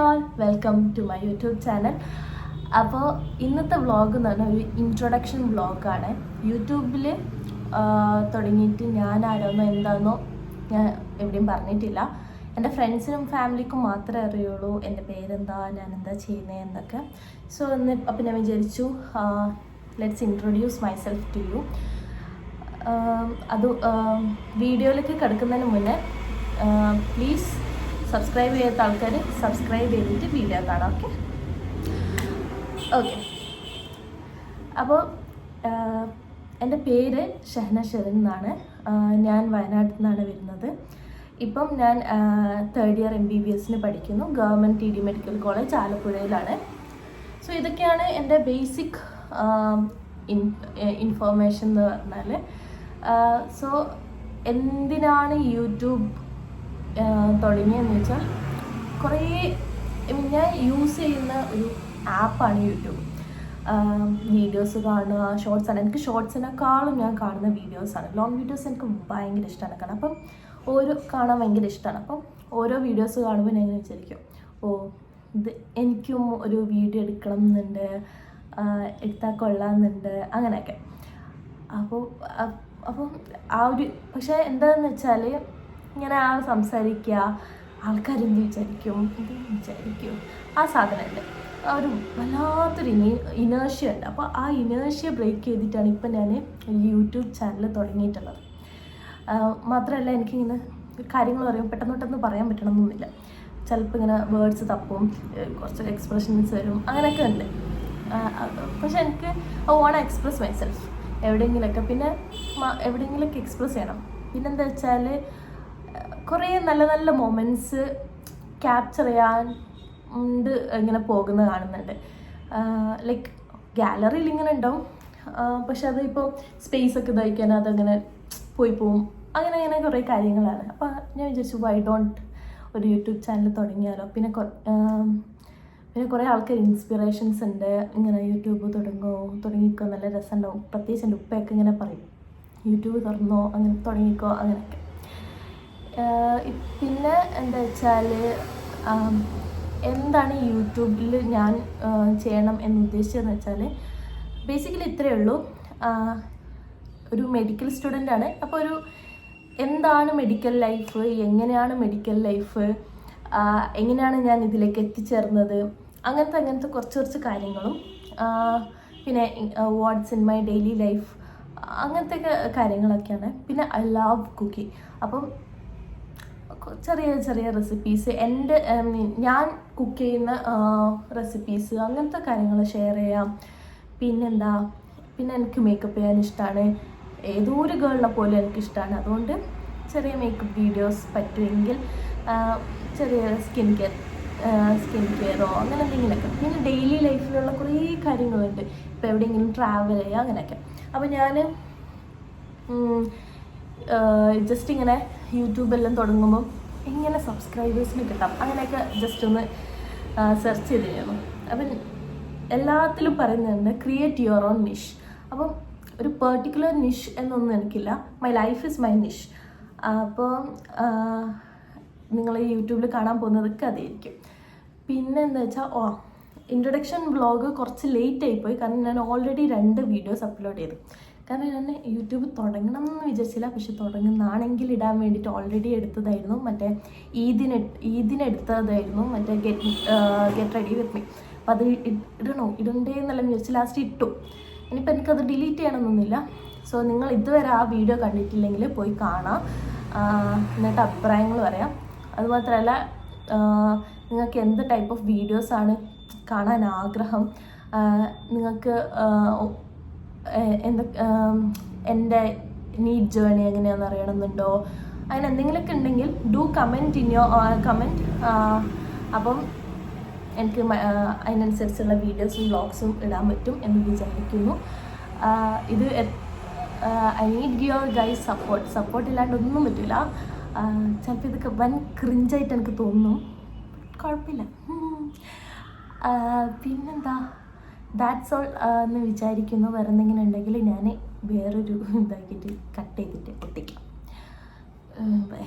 all, welcome to my YouTube channel. അപ്പോൾ ഇന്നത്തെ vlog എന്ന് പറഞ്ഞാൽ ഒരു ഇൻട്രൊഡക്ഷൻ വ്ളോഗാണ്. യൂട്യൂബിൽ തുടങ്ങിയിട്ട് ഞാൻ ആരോന്നോ എന്താണെന്നോ ഞാൻ എവിടെയും പറഞ്ഞിട്ടില്ല. എൻ്റെ ഫ്രണ്ട്സിനും ഫാമിലിക്കും മാത്രമേ അറിയുള്ളൂ എൻ്റെ പേരെന്താ, ഞാൻ എന്താ ചെയ്യുന്നത് എന്നൊക്കെ. സോ അപ്പം ഞാൻ വിചാരിച്ചു let's introduce myself to you. അത് വീഡിയോയിലേക്ക് കിടക്കുന്നതിന് മുന്നേ പ്ലീസ് സബ്സ്ക്രൈബ് ചെയ്യാത്ത ആൾക്കാർ സബ്സ്ക്രൈബ് ചെയ്തിട്ട് വീഡിയോ കാണാം. ഓക്കെ. അപ്പോൾ എൻ്റെ പേര് ഷഹന ഷെറിൻ എന്നാണ്. ഞാൻ വയനാട്ടിൽ നിന്നാണ് വരുന്നത്. ഇപ്പം ഞാൻ തേർഡ് ഇയർ MBBS പഠിക്കുന്നു. ഗവൺമെൻറ് TD മെഡിക്കൽ കോളേജ് ആലപ്പുഴയിലാണ്. സോ ഇതൊക്കെയാണ് എൻ്റെ ബേസിക് ഇൻഫോർമേഷൻ എന്ന് പറഞ്ഞാൽ. സോ എന്തിനാണ് യൂട്യൂബ് തുടങ്ങിയെന്ന് വെച്ചാൽ, കുറേ ഞാൻ യൂസ് ചെയ്യുന്ന ഒരു ആപ്പാണ് യൂട്യൂബ്. വീഡിയോസ് കാണുക, ഷോർട്സാണ്. എനിക്ക് ഷോർട്സിനെക്കാളും ഞാൻ കാണുന്ന വീഡിയോസാണ്. ലോങ് വീഡിയോസ് എനിക്ക് ഭയങ്കര ഇഷ്ടമാണ് കാണാൻ. അപ്പം കാണാൻ ഭയങ്കര ഇഷ്ടമാണ്. അപ്പം ഓരോ വീഡിയോസ് കാണുമ്പോൾ ഞാൻ വിചാരിക്കും, ഇത് എനിക്കും ഒരു വീഡിയോ എടുക്കണം എന്നുണ്ട്, എടുത്താൽ കൊള്ളാമെന്നുണ്ട്, അങ്ങനെയൊക്കെ. അപ്പം പക്ഷേ എന്താണെന്ന് വെച്ചാൽ, ഇങ്ങനെ സംസാരിക്കുക, ആൾക്കാരെന്ത് വിചാരിക്കും, ആ സാധനമുണ്ട്. ഒരു വല്ലാത്തൊരു ഇനേർഷ്യ ഉണ്ട്. അപ്പോൾ ആ ഇനേർഷ്യ ബ്രേക്ക് ചെയ്തിട്ടാണ് ഇപ്പം ഞാൻ യൂട്യൂബ് ചാനൽ തുടങ്ങിയിട്ടുള്ളത്. മാത്രമല്ല, എനിക്കിങ്ങനെ കാര്യങ്ങൾ പറയുമ്പോൾ പെട്ടെന്ന് പറയാൻ പറ്റണമെന്നൊന്നുമില്ല. ചിലപ്പോൾ ഇങ്ങനെ വേർഡ്സ് തപ്പും, കുറച്ച് എക്സ്പ്രഷൻസ് വരും, അങ്ങനെയൊക്കെ ഉണ്ട്. പക്ഷെ എനിക്ക് വോണ്ട് എക്സ്പ്രസ് മൈസെൽഫ് എവിടെയെങ്കിലുമൊക്കെ. പിന്നെ എവിടെയെങ്കിലുമൊക്കെ എക്സ്പ്രസ് ചെയ്യണം. പിന്നെന്താ വെച്ചാൽ, കുറേ നല്ല നല്ല മൊമെൻറ്റ്സ് ക്യാപ്ചർ ചെയ്യാൻ ഉണ്ട് ഇങ്ങനെ പോകുന്നത് കാണുന്നുണ്ട്. ലൈക്ക് ഗാലറിയിൽ ഇങ്ങനെ ഉണ്ടാവും, പക്ഷെ അതിപ്പോൾ സ്പേസൊക്കെ ഇതായിക്കാൻ അതങ്ങനെ പോവും. അങ്ങനെ കുറേ കാര്യങ്ങളാണ്. അപ്പോൾ ഞാൻ വിചാരിച്ചു വൈ ഡോണ്ട് ഒരു യൂട്യൂബ് ചാനൽ തുടങ്ങിയാലോ. പിന്നെ കുറേ ആൾക്കാർ ഇൻസ്പിറേഷൻസ് ഉണ്ട്, ഇങ്ങനെ യൂട്യൂബ് തുടങ്ങിക്കോ, നല്ല രസമുണ്ടാവും. പ്രത്യേകിച്ച് എൻ്റെ ഉപ്പയൊക്കെ ഇങ്ങനെ പറയും, യൂട്യൂബ് തുറന്നോ, അങ്ങനെ തുടങ്ങിക്കോ, അങ്ങനെയൊക്കെ. പിന്നെ എന്താ വെച്ചാൽ, എന്താണ് യൂട്യൂബിൽ ഞാൻ ചെയ്യണം എന്ന് ഉദ്ദേശിച്ചതെന്ന് വെച്ചാൽ, ബേസിക്കലി ഇത്രയേ ഉള്ളൂ. ഒരു മെഡിക്കൽ സ്റ്റുഡൻ്റാണ്. അപ്പോൾ എന്താണ് മെഡിക്കൽ ലൈഫ്, എങ്ങനെയാണ് മെഡിക്കൽ ലൈഫ്, എങ്ങനെയാണ് ഞാൻ ഇതിലേക്ക് എത്തിച്ചേർന്നത്, അങ്ങനത്തെ കുറച്ച് കാര്യങ്ങളും, പിന്നെ what's in my daily life, അങ്ങനത്തെ കാര്യങ്ങളൊക്കെയാണ്. പിന്നെ ഐ ലവ് കുക്കിംഗ്. അപ്പം ചെറിയ റെസിപ്പീസ്, ഞാൻ കുക്ക് ചെയ്യുന്ന റെസിപ്പീസ്, അങ്ങനത്തെ കാര്യങ്ങൾ ഷെയർ ചെയ്യാം. പിന്നെ എനിക്ക് മേക്കപ്പ് ചെയ്യാൻ ഇഷ്ടമാണ്. ഏതോ ഒരു ഗേളിനെ പോലെ എനിക്കിഷ്ടമാണ്. അതുകൊണ്ട് ചെറിയ മേക്കപ്പ് വീഡിയോസ് പറ്റുമെങ്കിൽ, ചെറിയ സ്കിൻ കെയറോ അങ്ങനെ എന്തെങ്കിലുമൊക്കെ. പിന്നെ ഡെയിലി ലൈഫിലുള്ള കുറേ കാര്യങ്ങളുണ്ട്. ഇപ്പോൾ എവിടെയെങ്കിലും ട്രാവൽ ചെയ്യുക, അങ്ങനെയൊക്കെ. അപ്പോൾ ഞാൻ ജസ്റ്റ് ഇങ്ങനെ യൂട്യൂബെല്ലാം തുടങ്ങുമ്പം എങ്ങനെ സബ്സ്ക്രൈബേഴ്സിന് കിട്ടാം, അങ്ങനെയൊക്കെ ജസ്റ്റ് ഒന്ന് സെർച്ച് ചെയ്തിരുന്നു. അപ്പം എല്ലാത്തിലും പറയുന്നുണ്ട് ക്രിയേറ്റ് യുവർ ഓൺ നിഷ്. അപ്പം ഒരു പെർട്ടിക്കുലർ നിഷ് എന്നൊന്നും എനിക്കില്ല. My life is my niche. അപ്പോൾ നിങ്ങൾ യൂട്യൂബിൽ കാണാൻ പോകുന്നതൊക്കെ അതായിരിക്കും. പിന്നെ എന്താ വെച്ചാൽ, ഇൻട്രൊഡക്ഷൻ വ്ളോഗ് കുറച്ച് ലേറ്റ് ആയിപ്പോയി. കാരണം ഞാൻ ഓൾറെഡി 2 വീഡിയോസ് അപ്ലോഡ് ചെയ്തു. കാരണം ഞാൻ യൂട്യൂബ് തുടങ്ങണം എന്ന് വിചാരിച്ചില്ല, പക്ഷെ തുടങ്ങുന്നതാണെങ്കിൽ ഇടാൻ വേണ്ടിയിട്ട് ഓൾറെഡി എടുത്തതായിരുന്നു. മറ്റേ ഈദിനെടുത്തതായിരുന്നു, മറ്റേ ഗെറ്റ് റെഡി വിത്ത് മീ. അപ്പോൾ അത് ഇടണ്ടേ എന്നെല്ലാം വിചാരിച്ച് ലാസ്റ്റ് ഇട്ടു. ഇനിയിപ്പോൾ എനിക്കത് ഡിലീറ്റ് ചെയ്യണമെന്നൊന്നുമില്ല. സോ നിങ്ങൾ ഇതുവരെ ആ വീഡിയോ കണ്ടിട്ടില്ലെങ്കിൽ പോയി കാണാം, എന്നിട്ട് അഭിപ്രായങ്ങൾ പറയാം. അതുമാത്രമല്ല, നിങ്ങൾക്ക് എന്ത് ടൈപ്പ് ഓഫ് വീഡിയോസാണ് കാണാൻ ആഗ്രഹം, നിങ്ങൾക്ക് എൻ്റെ നീറ്റ് ജേർണി എങ്ങനെയാണെന്ന് അറിയണമെന്നുണ്ടോ, അങ്ങനെ എന്തെങ്കിലുമൊക്കെ ഉണ്ടെങ്കിൽ do comment in your comment. അപ്പം എനിക്ക് അതിനനുസരിച്ചുള്ള വീഡിയോസും വ്ളോഗ്സും ഇടാൻ പറ്റും എന്ന് വിചാരിക്കുന്നു. ഇത് I need your guys support ഇല്ലാണ്ട് ഒന്നും പറ്റില്ല. ചിലപ്പോൾ ഇതൊക്കെ വൻ ക്രിഞ്ചായിട്ട് എനിക്ക് തോന്നും, കുഴപ്പമില്ല. പിന്നെന്താ, ദാറ്റ്സ് ഓൾ എന്ന് വിചാരിക്കുന്നു. വേറെ എന്തെങ്കിലും ഉണ്ടെങ്കിൽ ഞാൻ വേറൊരു ഇതാക്കിയിട്ട് കട്ട് ചെയ്തിട്ട് ഒട്ടിക്കാം. ബൈ.